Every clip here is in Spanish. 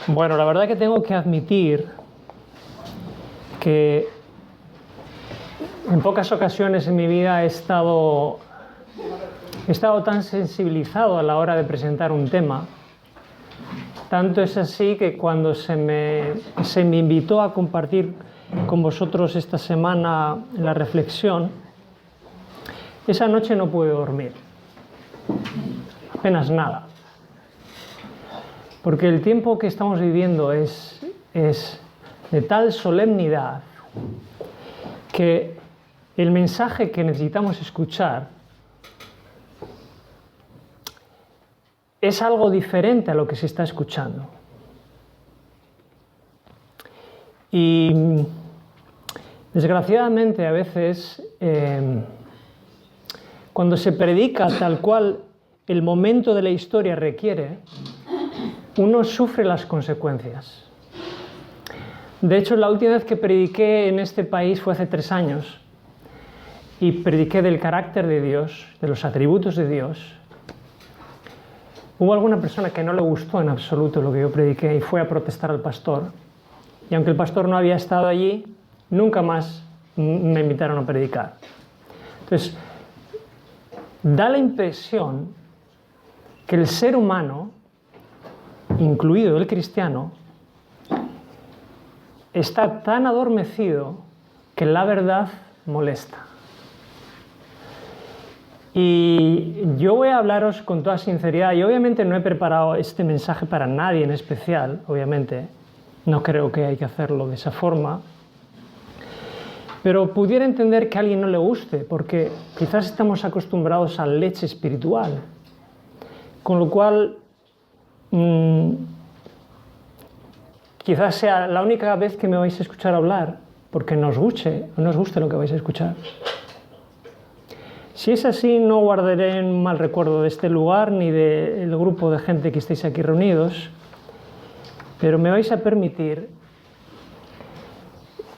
Bueno, la verdad que tengo que admitir que en pocas ocasiones en mi vida he estado tan sensibilizado a la hora de presentar un tema. Tanto es así que cuando se me invitó a compartir con vosotros esta semana la reflexión, esa noche no pude dormir, apenas nada. Porque el tiempo que estamos viviendo es de tal solemnidad que el mensaje que necesitamos escuchar es algo diferente a lo que se está escuchando. Y desgraciadamente a veces cuando se predica tal cual el momento de la historia requiere, uno sufre las consecuencias. De hecho, la última vez que prediqué en este país fue hace 3 años y prediqué del carácter de Dios, de los atributos de Dios. Hubo alguna persona que no le gustó en absoluto lo que yo prediqué y fue a protestar al pastor. Y aunque el pastor no había estado allí, nunca más me invitaron a predicar. Entonces, da la impresión que el ser humano, incluido el cristiano, está tan adormecido que la verdad molesta. Y yo voy a hablaros con toda sinceridad, y obviamente no he preparado este mensaje para nadie en especial, obviamente, no creo que hay que hacerlo de esa forma, pero pudiera entender que a alguien no le guste, porque quizás estamos acostumbrados a leche espiritual, con lo cual quizás sea la única vez que me vais a escuchar hablar, porque no os guste lo que vais a escuchar. Si es así, no guardaré un mal recuerdo de este lugar ni del grupo de gente que estáis aquí reunidos, pero me vais a permitir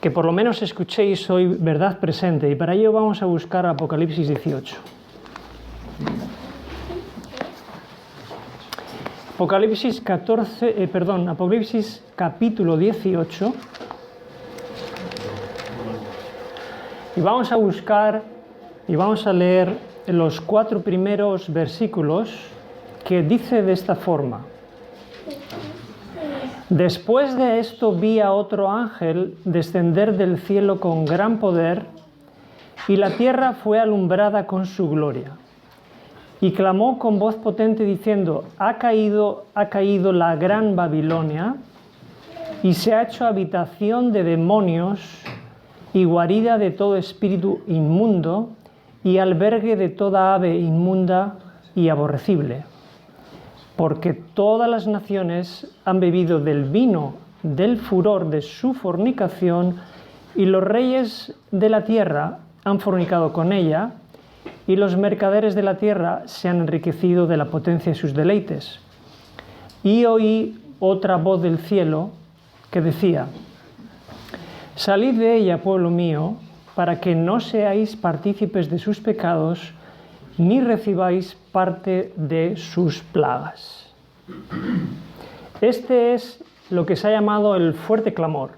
que por lo menos escuchéis hoy verdad presente, y para ello vamos a buscar Apocalipsis 18. Apocalipsis capítulo 18, y vamos a buscar y vamos a leer los 4 primeros versículos, que dice de esta forma: Después de esto vi a otro ángel descender del cielo con gran poder, y la tierra fue alumbrada con su gloria. Y clamó con voz potente diciendo: ha caído la gran Babilonia, y se ha hecho habitación de demonios y guarida de todo espíritu inmundo y albergue de toda ave inmunda y aborrecible. Porque todas las naciones han bebido del vino del furor de su fornicación, y los reyes de la tierra han fornicado con ella, y los mercaderes de la tierra se han enriquecido de la potencia de sus deleites. Y oí otra voz del cielo que decía: Salid de ella, pueblo mío, para que no seáis partícipes de sus pecados, ni recibáis parte de sus plagas. Este es lo que se ha llamado el fuerte clamor.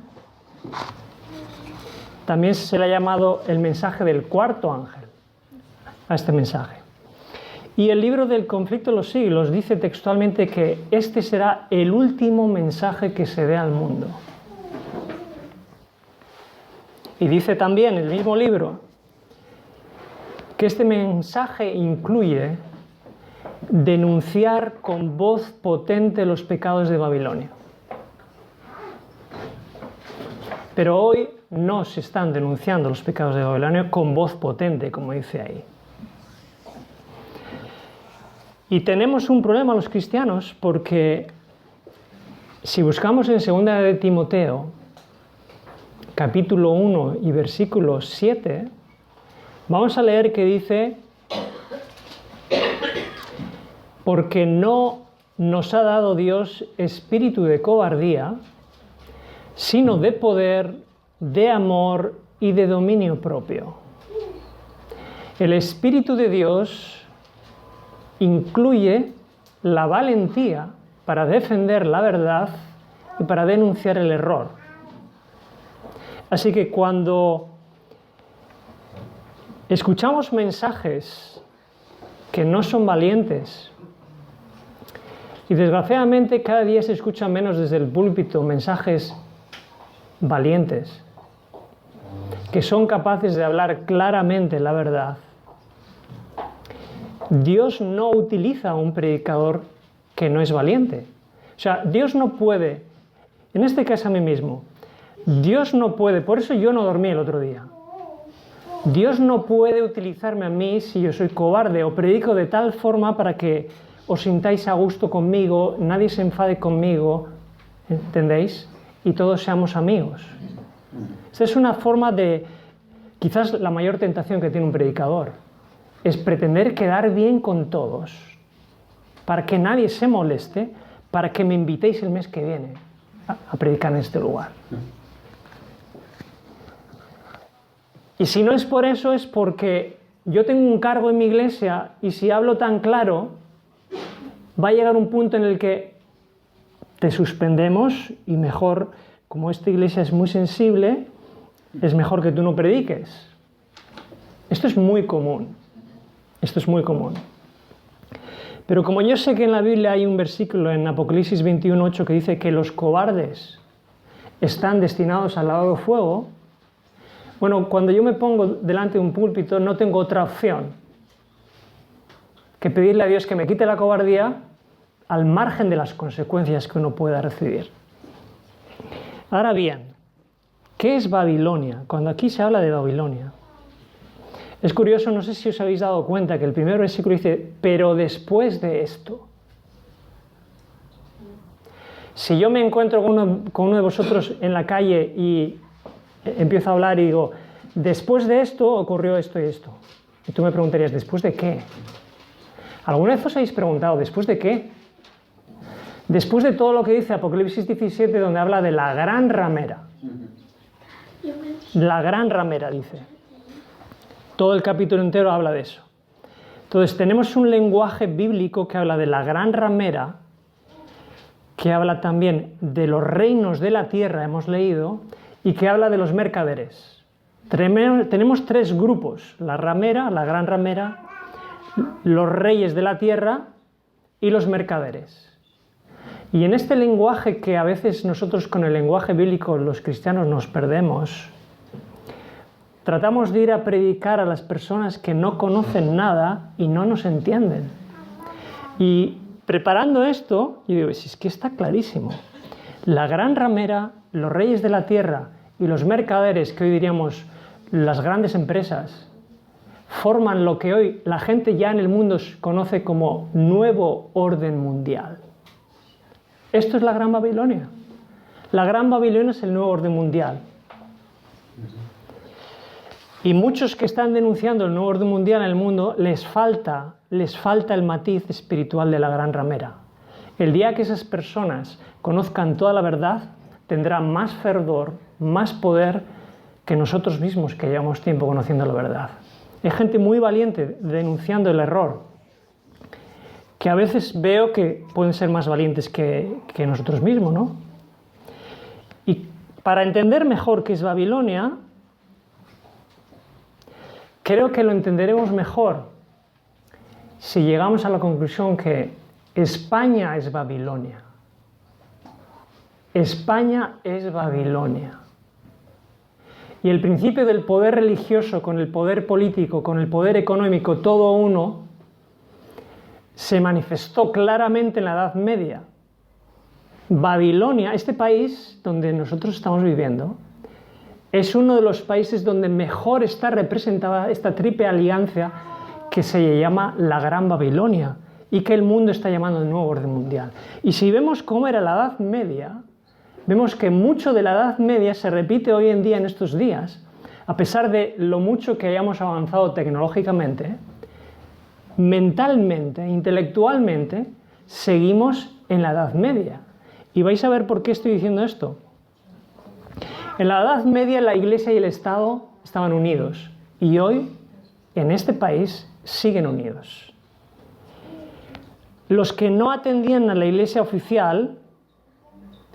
También se le ha llamado el mensaje del cuarto ángel a este mensaje. Y el libro del conflicto de los siglos dice textualmente que este será el último mensaje que se dé al mundo. Y dice también el mismo libro que este mensaje incluye denunciar con voz potente los pecados de Babilonia. Pero hoy no se están denunciando los pecados de Babilonia con voz potente, como dice ahí. Y tenemos un problema los cristianos, porque si buscamos en 2 de Timoteo, capítulo 1 y versículo 7, vamos a leer que dice: porque no nos ha dado Dios espíritu de cobardía, sino de poder, de amor y de dominio propio. El Espíritu de Dios incluye la valentía para defender la verdad y para denunciar el error. Así que cuando escuchamos mensajes que no son valientes, y desgraciadamente cada día se escuchan menos desde el púlpito mensajes valientes, que son capaces de hablar claramente la verdad, Dios no utiliza a un predicador que no es valiente. O sea, Dios no puede, en este caso a mí mismo, Dios no puede, por eso yo no dormí el otro día. Dios no puede utilizarme a mí si yo soy cobarde o predico de tal forma para que os sintáis a gusto conmigo, nadie se enfade conmigo, ¿entendéis? Y todos seamos amigos. Esta es una forma de, quizás la mayor tentación que tiene un predicador, es pretender quedar bien con todos, para que nadie se moleste, para que me invitéis el mes que viene a predicar en este lugar. Y si no es por eso, es porque yo tengo un cargo en mi iglesia y si hablo tan claro, va a llegar un punto en el que te suspendemos y mejor, como esta iglesia es muy sensible, es mejor que tú no prediques. Esto es muy común. Esto es muy común. Pero como yo sé que en la Biblia hay un versículo en Apocalipsis 21:8 que dice que los cobardes están destinados al lago de fuego, bueno, cuando yo me pongo delante de un púlpito no tengo otra opción que pedirle a Dios que me quite la cobardía al margen de las consecuencias que uno pueda recibir. Ahora bien, ¿qué es Babilonia? Cuando aquí se habla de Babilonia, es curioso, no sé si os habéis dado cuenta que el primer versículo dice, pero después de esto. Si yo me encuentro con uno de vosotros en la calle y empiezo a hablar y digo, después de esto ocurrió esto y esto. Y tú me preguntarías, ¿después de qué? ¿Alguna vez os habéis preguntado, ¿después de qué? Después de todo lo que dice Apocalipsis 17, donde habla de la gran ramera. La gran ramera, dice. Todo el capítulo entero habla de eso. Entonces, tenemos un lenguaje bíblico que habla de la gran ramera, que habla también de los reinos de la tierra, hemos leído, y que habla de los mercaderes. Tenemos tres grupos, la ramera, la gran ramera, los reyes de la tierra y los mercaderes. Y en este lenguaje que a veces nosotros con el lenguaje bíblico los cristianos nos perdemos, tratamos de ir a predicar a las personas que no conocen nada y no nos entienden. Y preparando esto, yo digo, si es que está clarísimo. La gran ramera, los reyes de la tierra y los mercaderes, que hoy diríamos las grandes empresas, forman lo que hoy la gente ya en el mundo conoce como nuevo orden mundial. Esto es la Gran Babilonia. La Gran Babilonia es el nuevo orden mundial. Y muchos que están denunciando el nuevo orden mundial en el mundo, les falta el matiz espiritual de la gran ramera. El día que esas personas conozcan toda la verdad, tendrán más fervor, más poder que nosotros mismos que llevamos tiempo conociendo la verdad. Hay gente muy valiente denunciando el error, que a veces veo que pueden ser más valientes que nosotros mismos, ¿no? Y para entender mejor qué es Babilonia, creo que lo entenderemos mejor si llegamos a la conclusión que España es Babilonia. España es Babilonia. Y el principio del poder religioso con el poder político, con el poder económico, todo uno, se manifestó claramente en la Edad Media. Babilonia, este país donde nosotros estamos viviendo, es uno de los países donde mejor está representada esta triple alianza que se llama la Gran Babilonia y que el mundo está llamando el nuevo orden mundial. Y si vemos cómo era la Edad Media, vemos que mucho de la Edad Media se repite hoy en día en estos días, a pesar de lo mucho que hayamos avanzado tecnológicamente, mentalmente, intelectualmente, seguimos en la Edad Media. Y vais a ver por qué estoy diciendo esto. En la Edad Media la Iglesia y el Estado estaban unidos y hoy en este país siguen unidos. Los que no atendían a la Iglesia oficial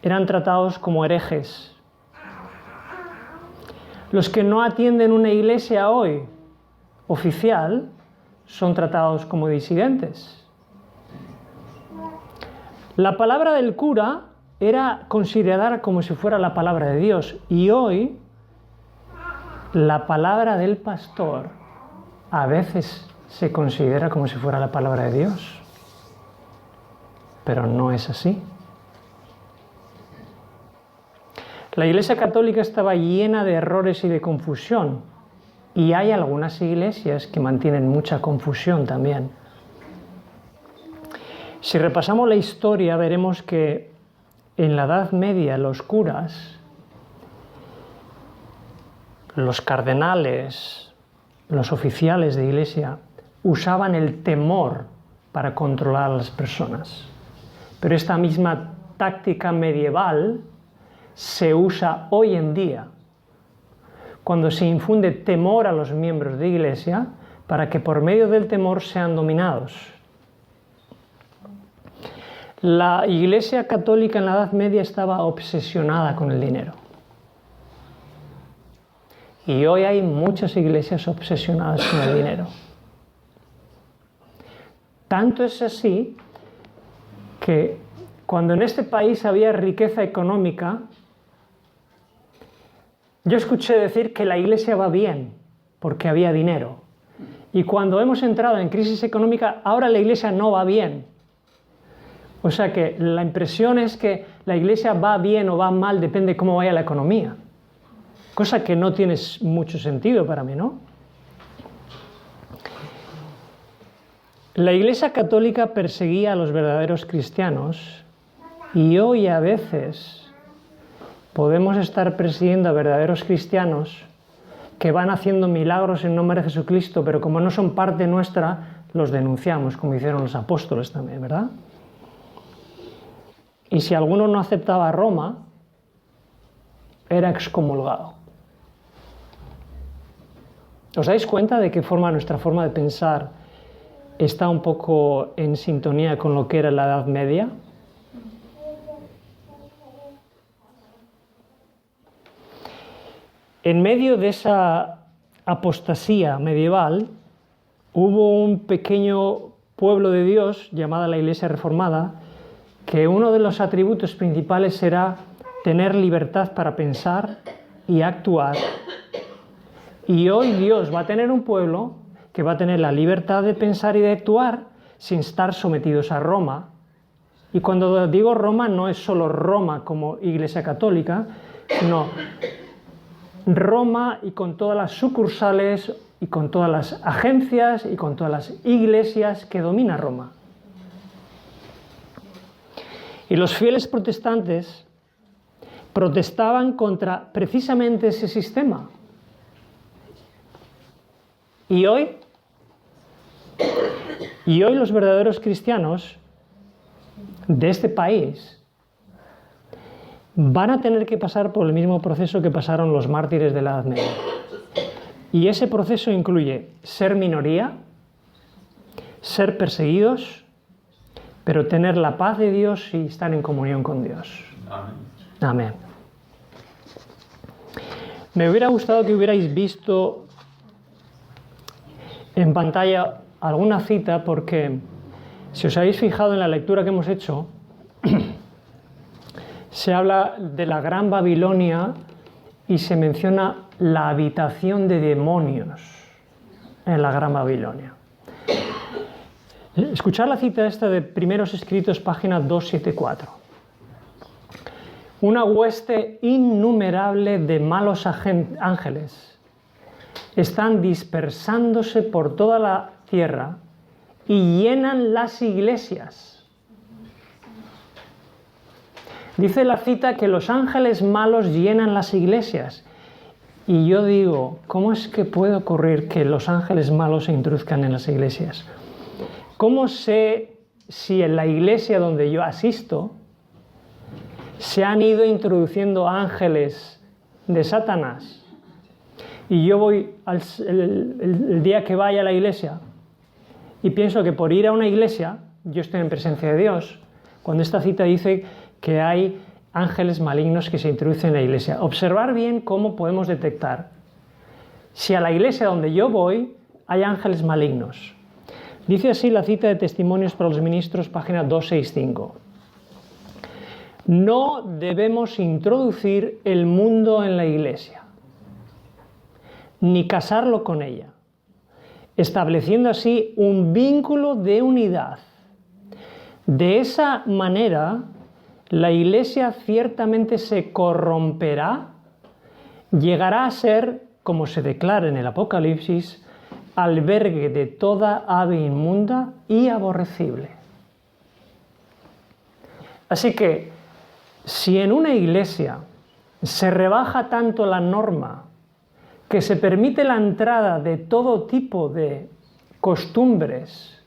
eran tratados como herejes. Los que no atienden una iglesia hoy oficial son tratados como disidentes. La palabra del cura era considerada como si fuera la palabra de Dios, y hoy la palabra del pastor a veces se considera como si fuera la palabra de Dios, pero no es así. La Iglesia Católica estaba llena de errores y de confusión, y hay algunas iglesias que mantienen mucha confusión también. Si repasamos la historia, veremos que en la Edad Media los curas, los cardenales, los oficiales de iglesia, usaban el temor para controlar a las personas. Pero esta misma táctica medieval se usa hoy en día, cuando se infunde temor a los miembros de iglesia para que por medio del temor sean dominados. La Iglesia Católica en la Edad Media estaba obsesionada con el dinero. Y hoy hay muchas iglesias obsesionadas con el dinero. Tanto es así que cuando en este país había riqueza económica, yo escuché decir que la iglesia va bien porque había dinero. Y cuando hemos entrado en crisis económica, ahora la iglesia no va bien. O sea que la impresión es que la iglesia va bien o va mal, depende de cómo vaya la economía. Cosa que no tiene mucho sentido para mí, ¿no? La Iglesia Católica perseguía a los verdaderos cristianos, y hoy a veces podemos estar persiguiendo a verdaderos cristianos que van haciendo milagros en nombre de Jesucristo, pero como no son parte nuestra, los denunciamos, como hicieron los apóstoles también, ¿verdad? Y si alguno no aceptaba a Roma, era excomulgado. ¿Os dais cuenta de qué forma nuestra forma de pensar está un poco en sintonía con lo que era la Edad Media? En medio de esa apostasía medieval, hubo un pequeño pueblo de Dios, llamada la Iglesia Reformada, que uno de los atributos principales era tener libertad para pensar y actuar. Y hoy Dios va a tener un pueblo que va a tener la libertad de pensar y de actuar sin estar sometidos a Roma. Y cuando digo Roma, no es solo Roma como Iglesia Católica, sino Roma y con todas las sucursales y con todas las agencias y con todas las iglesias que domina Roma. Y los fieles protestantes protestaban contra precisamente ese sistema. Y hoy los verdaderos cristianos de este país van a tener que pasar por el mismo proceso que pasaron los mártires de la Edad Media. Y ese proceso incluye ser minoría, ser perseguidos, pero tener la paz de Dios y estar en comunión con Dios. Amén. Amén. Me hubiera gustado que hubierais visto en pantalla alguna cita, porque si os habéis fijado en la lectura que hemos hecho, se habla de la Gran Babilonia y se menciona la habitación de demonios en la Gran Babilonia. Escuchad la cita esta de Primeros Escritos, página 274. Una hueste innumerable de malos ángeles están dispersándose por toda la tierra y llenan las iglesias. Dice la cita que los ángeles malos llenan las iglesias. Y yo digo, ¿cómo es que puede ocurrir que los ángeles malos se introduzcan en las iglesias? ¿Cómo sé si en la iglesia donde yo asisto se han ido introduciendo ángeles de Satanás? Y yo voy el día que vaya a la iglesia y pienso que por ir a una iglesia yo estoy en presencia de Dios, cuando esta cita dice que hay ángeles malignos que se introducen en la iglesia. Observar bien cómo podemos detectar si a la iglesia donde yo voy hay ángeles malignos. Dice así la cita de Testimonios para los Ministros, página 265. No debemos introducir el mundo en la iglesia, ni casarlo con ella, estableciendo así un vínculo de unidad. De esa manera, la iglesia ciertamente se corromperá, llegará a ser, como se declara en el Apocalipsis, albergue de toda ave inmunda y aborrecible. Así que, si en una iglesia se rebaja tanto la norma que se permite la entrada de todo tipo de costumbres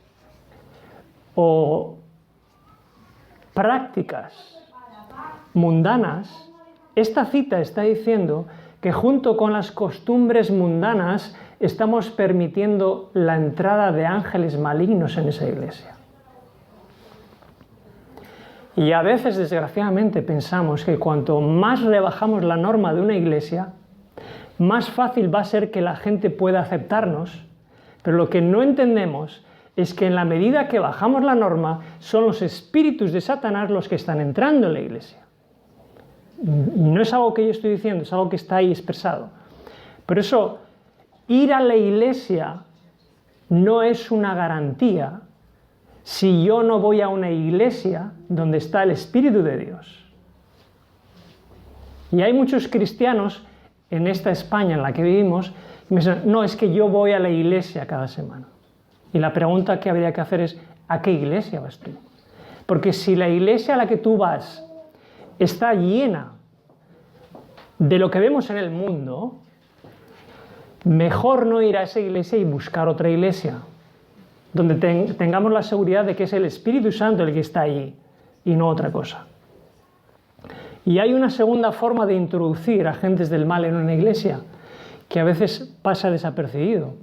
o prácticas mundanas, esta cita está diciendo que junto con las costumbres mundanas estamos permitiendo la entrada de ángeles malignos en esa iglesia. Y a veces, desgraciadamente, pensamos que cuanto más rebajamos la norma de una iglesia, más fácil va a ser que la gente pueda aceptarnos, pero lo que no entendemos es que en la medida que bajamos la norma, son los espíritus de Satanás los que están entrando en la iglesia. No es algo que yo estoy diciendo, es algo que está ahí expresado. Por eso, ir a la iglesia no es una garantía si yo no voy a una iglesia donde está el Espíritu de Dios. Y hay muchos cristianos en esta España en la que vivimos que me dicen, no, es que yo voy a la iglesia cada semana. Y la pregunta que habría que hacer es, ¿a qué iglesia vas tú? Porque si la iglesia a la que tú vas está llena de lo que vemos en el mundo, mejor no ir a esa iglesia y buscar otra iglesia, donde tengamos la seguridad de que es el Espíritu Santo el que está allí y no otra cosa. Y hay una segunda forma de introducir agentes del mal en una iglesia que a veces pasa desapercibido.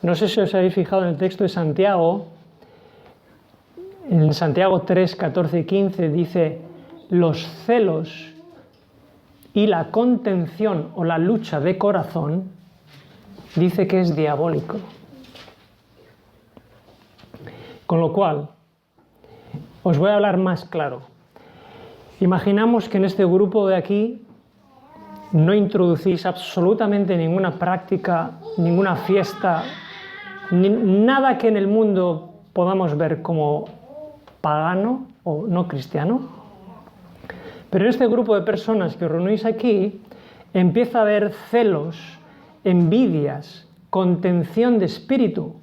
No sé si os habéis fijado en el texto de Santiago, en Santiago 3, 14 y 15 dice, los celos y la contención o la lucha de corazón, dice que es diabólico. Con lo cual, os voy a hablar más claro. Imaginamos que en este grupo de aquí no introducís absolutamente ninguna práctica, ninguna fiesta, nada que en el mundo podamos ver como pagano o no cristiano. Pero en este grupo de personas que os reunís aquí, empieza a haber celos, envidias, contención de espíritu.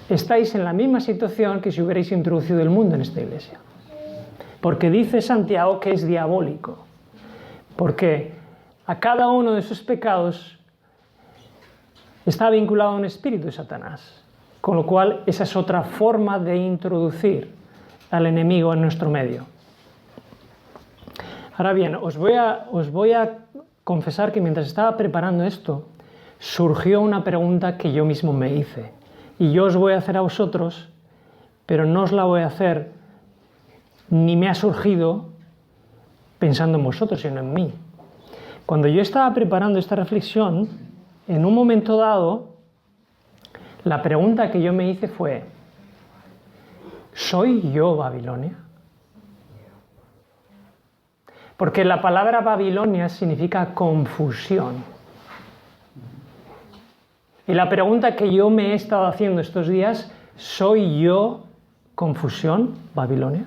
Estáis en la misma situación que si hubierais introducido el mundo en esta iglesia. Porque dice Santiago que es diabólico. Porque a cada uno de sus pecados está vinculado a un espíritu de Satanás. Con lo cual, esa es otra forma de introducir al enemigo en nuestro medio. Ahora bien, os voy a confesar que mientras estaba preparando esto, surgió una pregunta que yo mismo me hice. Y yo os voy a hacer a vosotros, pero no os la voy a hacer, ni me ha surgido pensando en vosotros, sino en mí. Cuando yo estaba preparando esta reflexión, en un momento dado, la pregunta que yo me hice fue, ¿soy yo Babilonia? Porque la palabra Babilonia significa confusión. Y la pregunta que yo me he estado haciendo estos días, ¿soy yo confusión, Babilonia?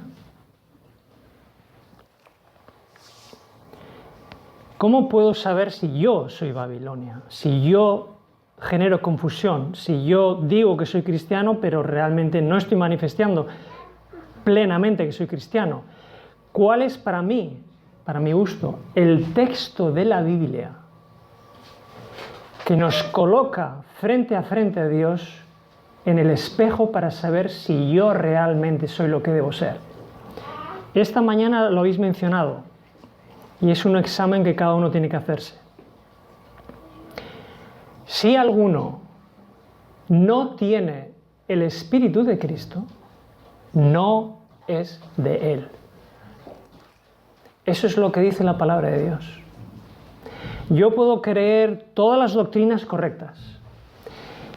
¿Cómo puedo saber si yo soy Babilonia? Si yo genero confusión, si yo digo que soy cristiano, pero realmente no estoy manifestando plenamente que soy cristiano. ¿Cuál es para mí, para mi gusto, el texto de la Biblia que nos coloca frente a Dios en el espejo para saber si yo realmente soy lo que debo ser? Esta mañana lo habéis mencionado y es un examen que cada uno tiene que hacerse. Si alguno no tiene el Espíritu de Cristo, no es de Él. Eso es lo que dice la palabra de Dios. Yo puedo creer todas las doctrinas correctas.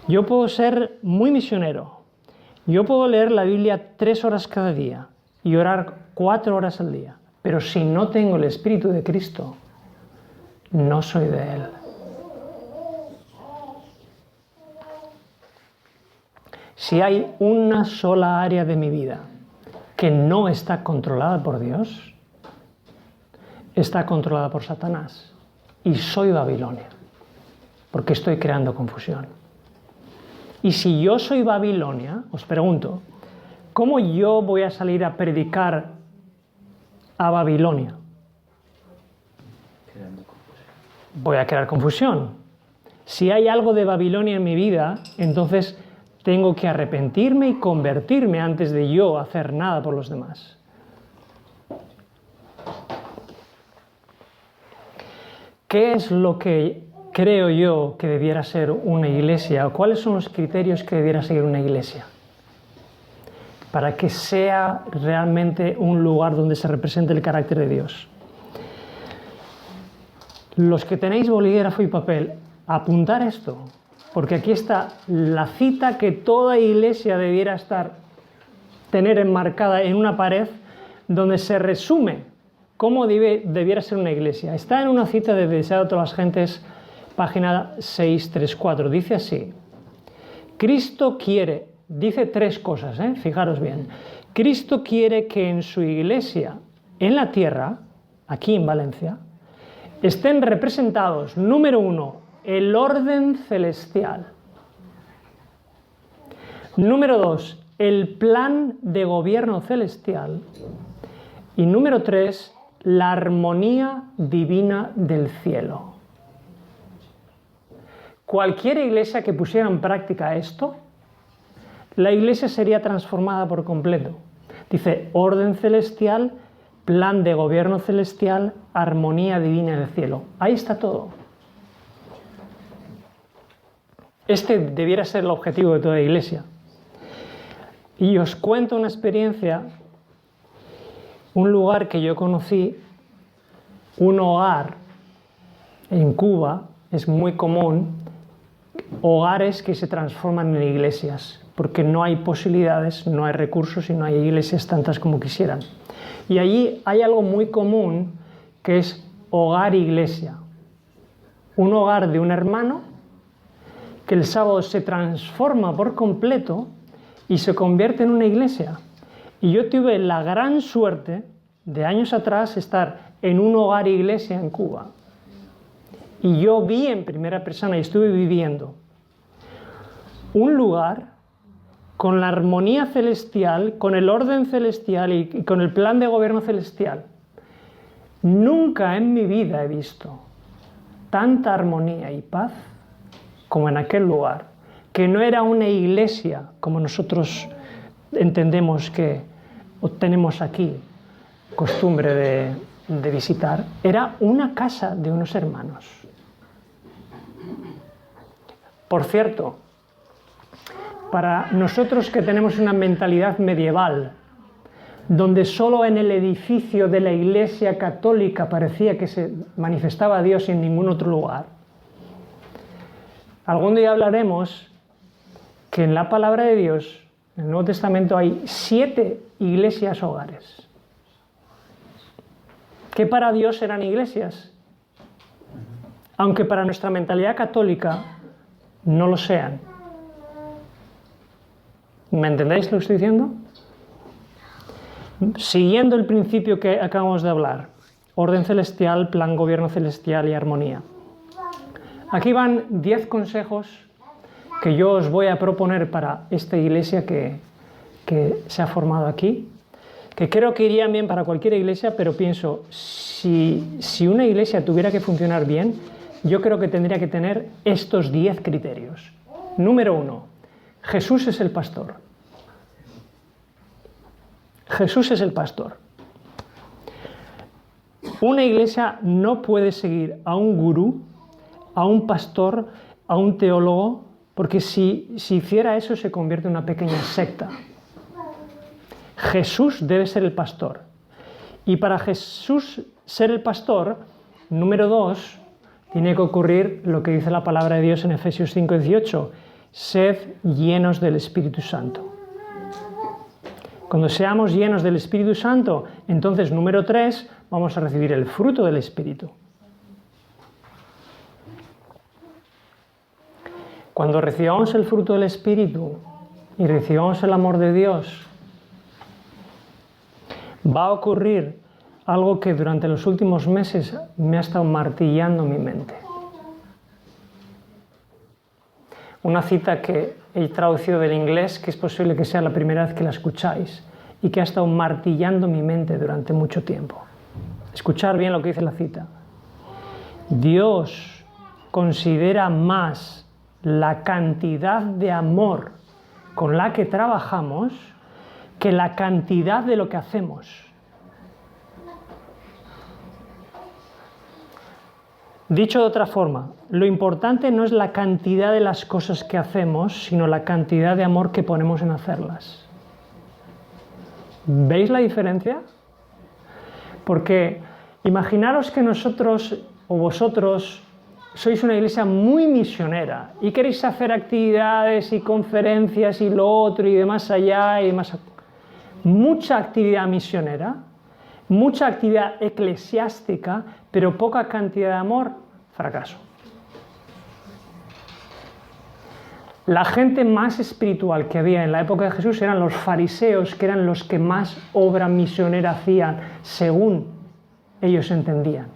Yo puedo ser muy misionero. Yo puedo leer la Biblia 3 horas cada día y orar 4 horas al día. Pero si no tengo el Espíritu de Cristo, no soy de Él. Si hay una sola área de mi vida que no está controlada por Dios, está controlada por Satanás. Y soy Babilonia, porque estoy creando confusión. Y si yo soy Babilonia, os pregunto, ¿cómo yo voy a salir a predicar a Babilonia? Voy a crear confusión. Si hay algo de Babilonia en mi vida, entonces tengo que arrepentirme y convertirme antes de yo hacer nada por los demás. ¿Qué es lo que creo yo que debiera ser una iglesia? ¿O cuáles son los criterios que debiera seguir una iglesia? Para que sea realmente un lugar donde se represente el carácter de Dios. Los que tenéis bolígrafo y papel, apuntar esto, porque aquí está la cita que toda iglesia debiera tener enmarcada en una pared, donde se resume cómo debiera ser una iglesia. Está en una cita de Deseado a todas las gentes, página 634. Dice así: Cristo quiere, dice 3 cosas, fijaros bien. Cristo quiere que en su iglesia, en la tierra, aquí en Valencia, estén representados, número 1, el orden celestial. Número 2, el plan de gobierno celestial. Y número 3, la armonía divina del cielo. Cualquier iglesia que pusiera en práctica esto, la iglesia sería transformada por completo. Dice orden celestial, plan de gobierno celestial, armonía divina del cielo. Ahí está todo. Este debiera ser el objetivo de toda iglesia. Y os cuento una experiencia, un lugar que yo conocí, un hogar en Cuba, es muy común, hogares que se transforman en iglesias, porque no hay posibilidades, no hay recursos y no hay iglesias tantas como quisieran. Y allí hay algo muy común que es hogar-iglesia. Un hogar de un hermano que el sábado se transforma por completo y se convierte en una iglesia. Y yo tuve la gran suerte de años atrás estar en un hogar-iglesia en Cuba. Y yo vi en primera persona y estuve viviendo un lugar con la armonía celestial, con el orden celestial y con el plan de gobierno celestial. Nunca en mi vida he visto tanta armonía y paz como en aquel lugar, que no era una iglesia como nosotros entendemos que o tenemos aquí costumbre de visitar, era una casa de unos hermanos. Por cierto, para nosotros que tenemos una mentalidad medieval, donde solo en el edificio de la Iglesia Católica parecía que se manifestaba a Dios y en ningún otro lugar, algún día hablaremos que en la palabra de Dios, en el Nuevo Testamento, hay 7 iglesias hogares, que para Dios eran iglesias, aunque para nuestra mentalidad católica no lo sean. ¿Me entendéis lo que estoy diciendo? Siguiendo el principio que acabamos de hablar, orden celestial, plan gobierno celestial y armonía. Aquí van 10 consejos que yo os voy a proponer para esta iglesia que se ha formado aquí, que creo que irían bien para cualquier iglesia, pero pienso, si una iglesia tuviera que funcionar bien, yo creo que tendría que tener estos 10 criterios. Número 1, Jesús es el pastor. Jesús es el pastor. Una iglesia no puede seguir a un gurú, a un pastor, a un teólogo, porque si hiciera eso se convierte en una pequeña secta. Jesús debe ser el pastor. Y para Jesús ser el pastor, número 2, tiene que ocurrir lo que dice la palabra de Dios en Efesios 5:18, sed llenos del Espíritu Santo. Cuando seamos llenos del Espíritu Santo, entonces, número 3, vamos a recibir el fruto del Espíritu. Cuando recibamos el fruto del Espíritu y recibamos el amor de Dios, va a ocurrir algo que durante los últimos meses me ha estado martillando mi mente. Una cita que he traducido del inglés, que es posible que sea la primera vez que la escucháis, y que ha estado martillando mi mente durante mucho tiempo. Escuchar bien lo que dice la cita. Dios considera más la cantidad de amor con la que trabajamos que la cantidad de lo que hacemos. Dicho de otra forma, lo importante no es la cantidad de las cosas que hacemos, sino la cantidad de amor que ponemos en hacerlas. ¿Veis la diferencia? Porque imaginaros que nosotros o vosotros sois una iglesia muy misionera y queréis hacer actividades y conferencias y lo otro y de más allá y más. Mucha actividad misionera, mucha actividad eclesiástica, pero poca cantidad de amor, fracaso. La gente más espiritual que había en la época de Jesús eran los fariseos, que eran los que más obra misionera hacían, según ellos entendían.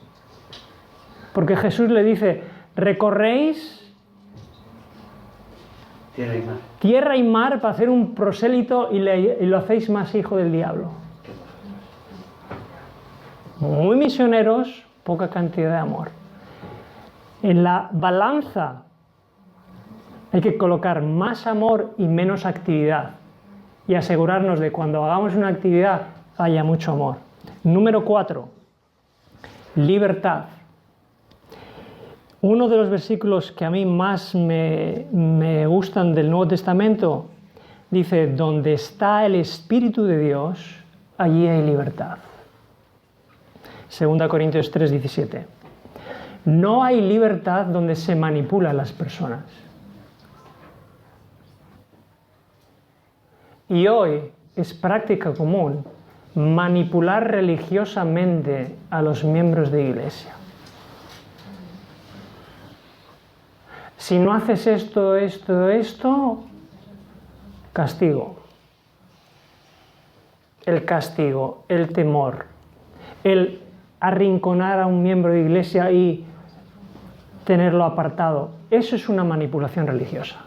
Porque Jesús le dice, recorréis tierra y mar para hacer un prosélito y lo hacéis más hijo del diablo. Muy misioneros, poca cantidad de amor. En la balanza hay que colocar más amor y menos actividad y asegurarnos de cuando hagamos una actividad haya mucho amor. Número 4, libertad. Uno de los versículos que a mí más me gustan del Nuevo Testamento dice, donde está el Espíritu de Dios, allí hay libertad. 2 Corintios 3:17. No hay libertad donde se manipulan las personas. Y hoy es práctica común manipular religiosamente a los miembros de iglesia. Si no haces esto, castigo. El castigo, el temor, el arrinconar a un miembro de iglesia y tenerlo apartado, eso es una manipulación religiosa.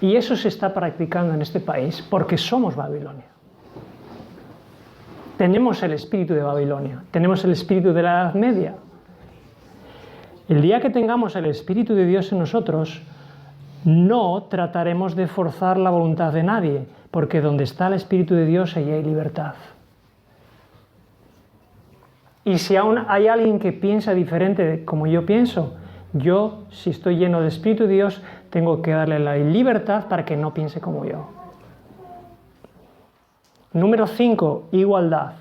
Y eso se está practicando en este país porque somos Babilonia. Tenemos el espíritu de Babilonia, tenemos el espíritu de la Edad Media. El día que tengamos el Espíritu de Dios en nosotros, no trataremos de forzar la voluntad de nadie, porque donde está el Espíritu de Dios, allí hay libertad. Y si aún hay alguien que piensa diferente de como yo pienso, yo, si estoy lleno del Espíritu de Dios, tengo que darle la libertad para que no piense como yo. Número 5, igualdad.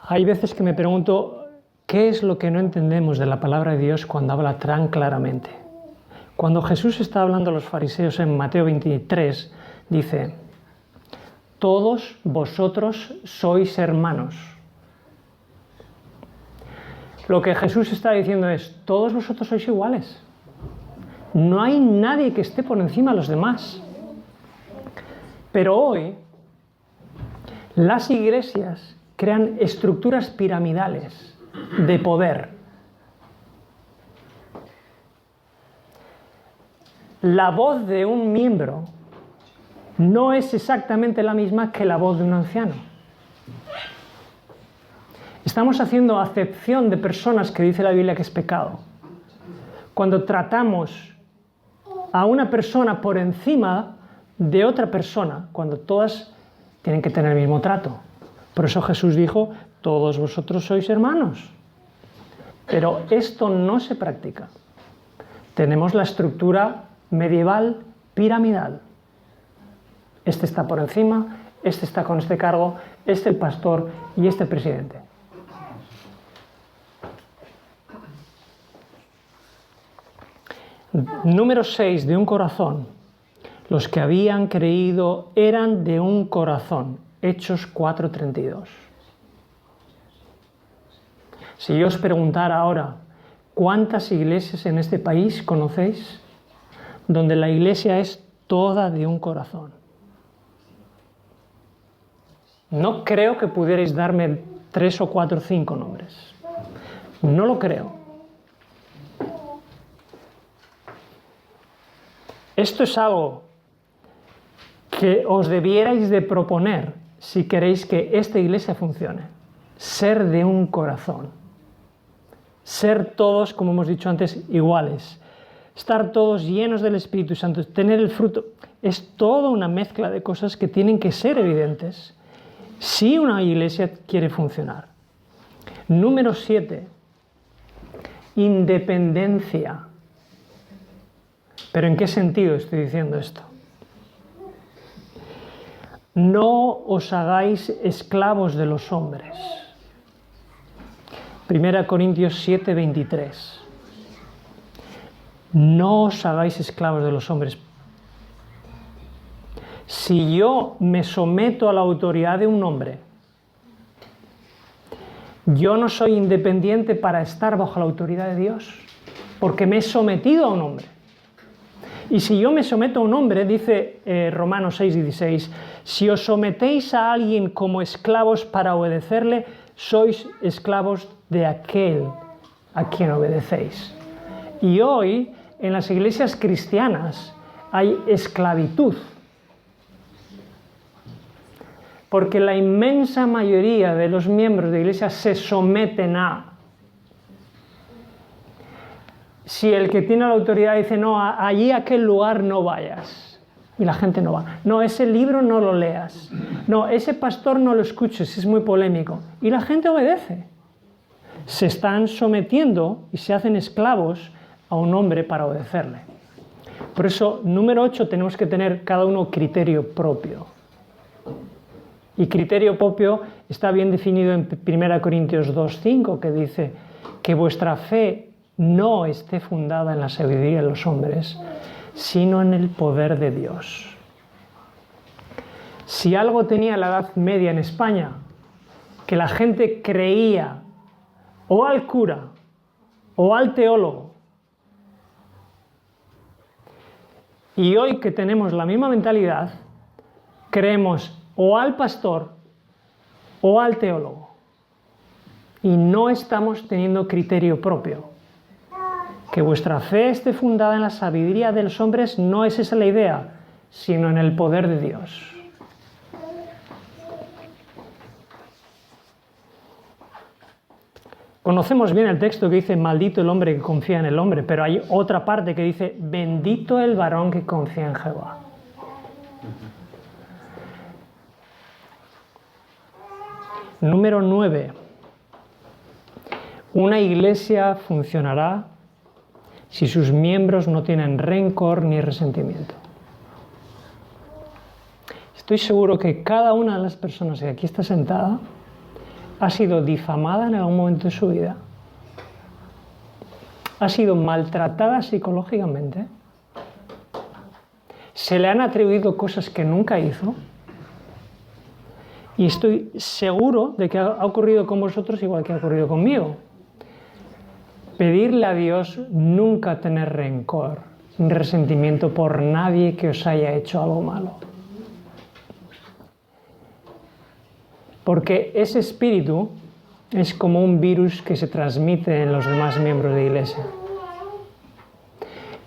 Hay veces que me pregunto, ¿qué es lo que no entendemos de la palabra de Dios cuando habla tan claramente? Cuando Jesús está hablando a los fariseos en Mateo 23, dice, todos vosotros sois hermanos. Lo que Jesús está diciendo es, todos vosotros sois iguales. No hay nadie que esté por encima de los demás. Pero hoy, las iglesias crean estructuras piramidales de poder. La voz de un miembro no es exactamente la misma que la voz de un anciano. Estamos haciendo acepción de personas que dice la Biblia que es pecado. Cuando tratamos a una persona por encima de otra persona, cuando todas tienen que tener el mismo trato. Por eso Jesús dijo, todos vosotros sois hermanos. Pero esto no se practica. Tenemos la estructura medieval piramidal. Este está por encima, este está con este cargo, este el pastor y este el presidente. Número 6, de un corazón. Los que habían creído eran de un corazón. Hechos 4:32. Si yo os preguntara ahora, ¿cuántas iglesias en este país conocéis? Donde la iglesia es toda de un corazón. No creo que pudierais darme 3 o 4 o 5 nombres. No lo creo. Esto es algo que os debierais de proponer si queréis que esta iglesia funcione. Ser de un corazón. Ser todos, como hemos dicho antes, iguales. Estar todos llenos del Espíritu Santo. Tener el fruto. Es toda una mezcla de cosas que tienen que ser evidentes si una iglesia quiere funcionar. Número 7. Independencia. ¿Pero en qué sentido estoy diciendo esto? No os hagáis esclavos de los hombres. 1 Corintios 7:23. No os hagáis esclavos de los hombres. Si yo me someto a la autoridad de un hombre, yo no soy independiente para estar bajo la autoridad de Dios, porque me he sometido a un hombre. Y si yo me someto a un hombre, dice Romanos 6:16, si os sometéis a alguien como esclavos para obedecerle, sois esclavos de aquel a quien obedecéis. Y hoy, en las iglesias cristianas, hay esclavitud. Porque la inmensa mayoría de los miembros de iglesias se someten a. Si el que tiene la autoridad dice, no, allí a aquel lugar no vayas, y la gente no va. No, ese libro no lo leas. No, ese pastor no lo escuches, es muy polémico. Y la gente obedece. Se están sometiendo y se hacen esclavos a un hombre para obedecerle. Por eso, número 8, tenemos que tener cada uno criterio propio. Y criterio propio está bien definido en 1 Corintios 2:5, que dice que vuestra fe no esté fundada en la sabiduría de los hombres, sino en el poder de Dios. Si algo tenía la Edad Media en España, que la gente creía o al cura o al teólogo, y hoy que tenemos la misma mentalidad, creemos o al pastor o al teólogo, y no estamos teniendo criterio propio. Que vuestra fe esté fundada en la sabiduría de los hombres, no es esa la idea, sino en el poder de Dios. Conocemos bien el texto que dice, maldito el hombre que confía en el hombre, pero hay otra parte que dice, bendito el varón que confía en Jehová. Número 9. Una iglesia funcionará si sus miembros no tienen rencor ni resentimiento. Estoy seguro que cada una de las personas que aquí está sentada ha sido difamada en algún momento de su vida. Ha sido maltratada psicológicamente. Se le han atribuido cosas que nunca hizo. Y estoy seguro de que ha ocurrido con vosotros igual que ha ocurrido conmigo. Pedirle a Dios nunca tener rencor, ni resentimiento por nadie que os haya hecho algo malo. Porque ese espíritu es como un virus que se transmite en los demás miembros de la iglesia.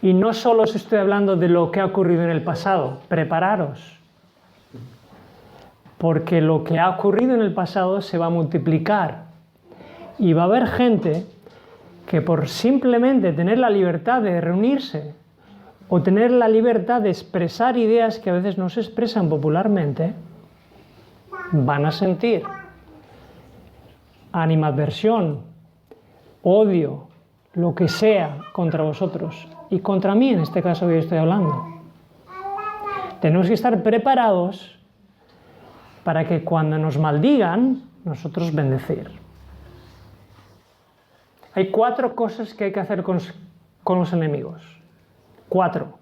Y no solo os estoy hablando de lo que ha ocurrido en el pasado, prepararos. Porque lo que ha ocurrido en el pasado se va a multiplicar. Y va a haber gente que por simplemente tener la libertad de reunirse o tener la libertad de expresar ideas que a veces no se expresan popularmente, van a sentir animadversión, odio, lo que sea contra vosotros y contra mí en este caso que yo estoy hablando. Tenemos que estar preparados para que cuando nos maldigan, nosotros bendecir. Hay 4 cosas que hay que hacer con los enemigos. 4.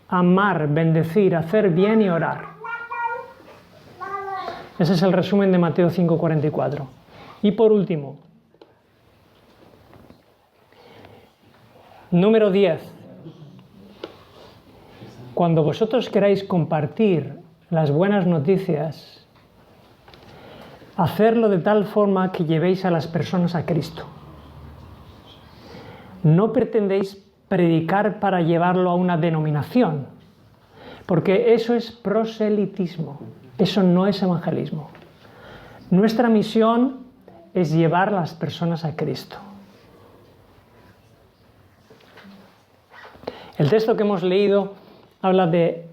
Amar, bendecir, hacer bien y orar. Ese es el resumen de Mateo 5:44. Y por último, número 10. Cuando vosotros queráis compartir las buenas noticias, hacerlo de tal forma que llevéis a las personas a Cristo. No pretendéis predicar para llevarlo a una denominación, porque eso es proselitismo, eso no es evangelismo. Nuestra misión es llevar a las personas a Cristo. El texto que hemos leído habla de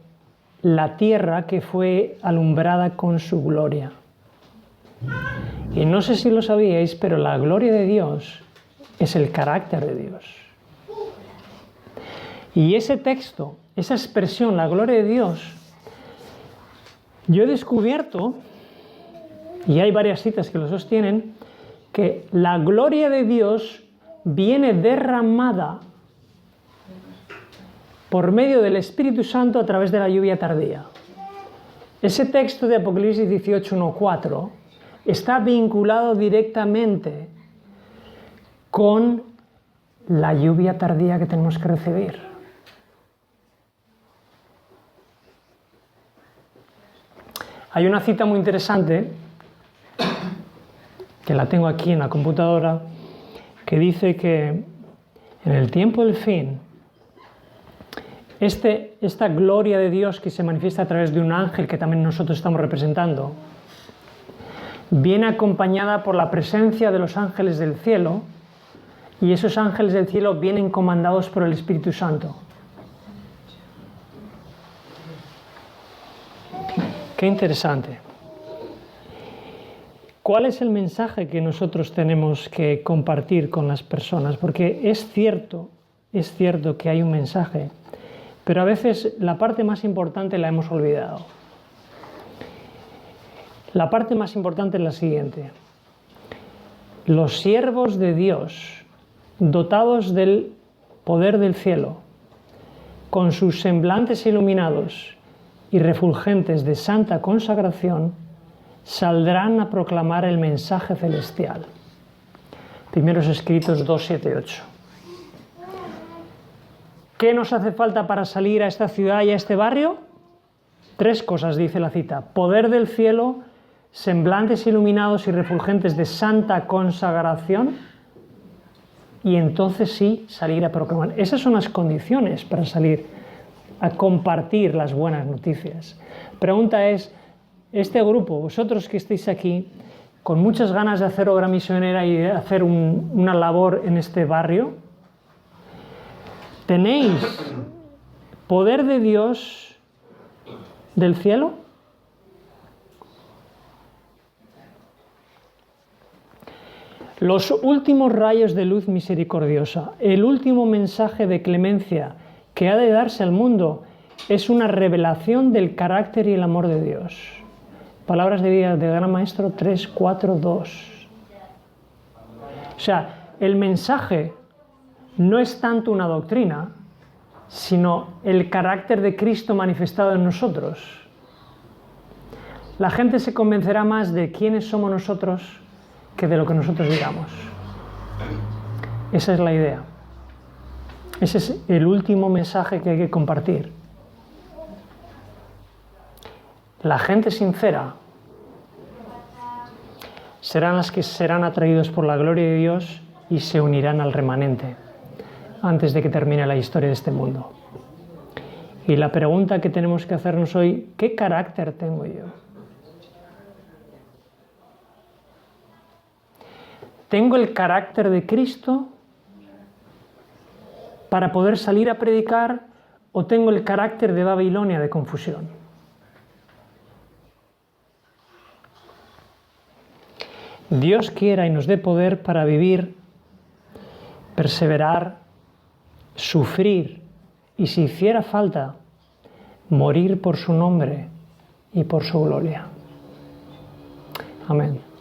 la tierra que fue alumbrada con su gloria. Y no sé si lo sabíais, pero la gloria de Dios es el carácter de Dios. Y ese texto, esa expresión, la gloria de Dios, yo he descubierto, y hay varias citas que lo sostienen, que la gloria de Dios viene derramada por medio del Espíritu Santo a través de la lluvia tardía. Ese texto de Apocalipsis 18:1-4 está vinculado directamente con la lluvia tardía que tenemos que recibir. Hay una cita muy interesante, que la tengo aquí en la computadora, que dice que en el tiempo del fin, esta gloria de Dios que se manifiesta a través de un ángel que también nosotros estamos representando, viene acompañada por la presencia de los ángeles del cielo, y esos ángeles del cielo vienen comandados por el Espíritu Santo. Qué interesante. ¿Cuál es el mensaje que nosotros tenemos que compartir con las personas? Porque es cierto que hay un mensaje, pero a veces la parte más importante la hemos olvidado. La parte más importante es la siguiente. Los siervos de Dios, dotados del poder del cielo, con sus semblantes iluminados y refulgentes de santa consagración, saldrán a proclamar el mensaje celestial. Primeros Escritos 2:7-8. ¿Qué nos hace falta para salir a esta ciudad y a este barrio? 3 cosas, dice la cita. Poder del cielo, semblantes iluminados y refulgentes de santa consagración, y entonces sí salir a proclamar. Esas son las condiciones para salir a compartir las buenas noticias. Pregunta es, este grupo, vosotros que estáis aquí, con muchas ganas de hacer obra misionera y de hacer una labor en este barrio, ¿tenéis poder de Dios del cielo? Los últimos rayos de luz misericordiosa, el último mensaje de clemencia que ha de darse al mundo, es una revelación del carácter y el amor de Dios. Palabras de vida del Gran Maestro 3:4-2. O sea, el mensaje no es tanto una doctrina, sino el carácter de Cristo manifestado en nosotros. La gente se convencerá más de quiénes somos nosotros que de lo que nosotros digamos. Esa es la idea. Ese es el último mensaje que hay que compartir. La gente sincera serán las que serán atraídos por la gloria de Dios y se unirán al remanente antes de que termine la historia de este mundo. Y la pregunta que tenemos que hacernos hoy, ¿qué carácter tengo yo? ¿Tengo el carácter de Cristo para poder salir a predicar, o tengo el carácter de Babilonia de confusión? Dios quiera y nos dé poder para vivir, perseverar, sufrir y, si hiciera falta, morir por su nombre y por su gloria. Amén.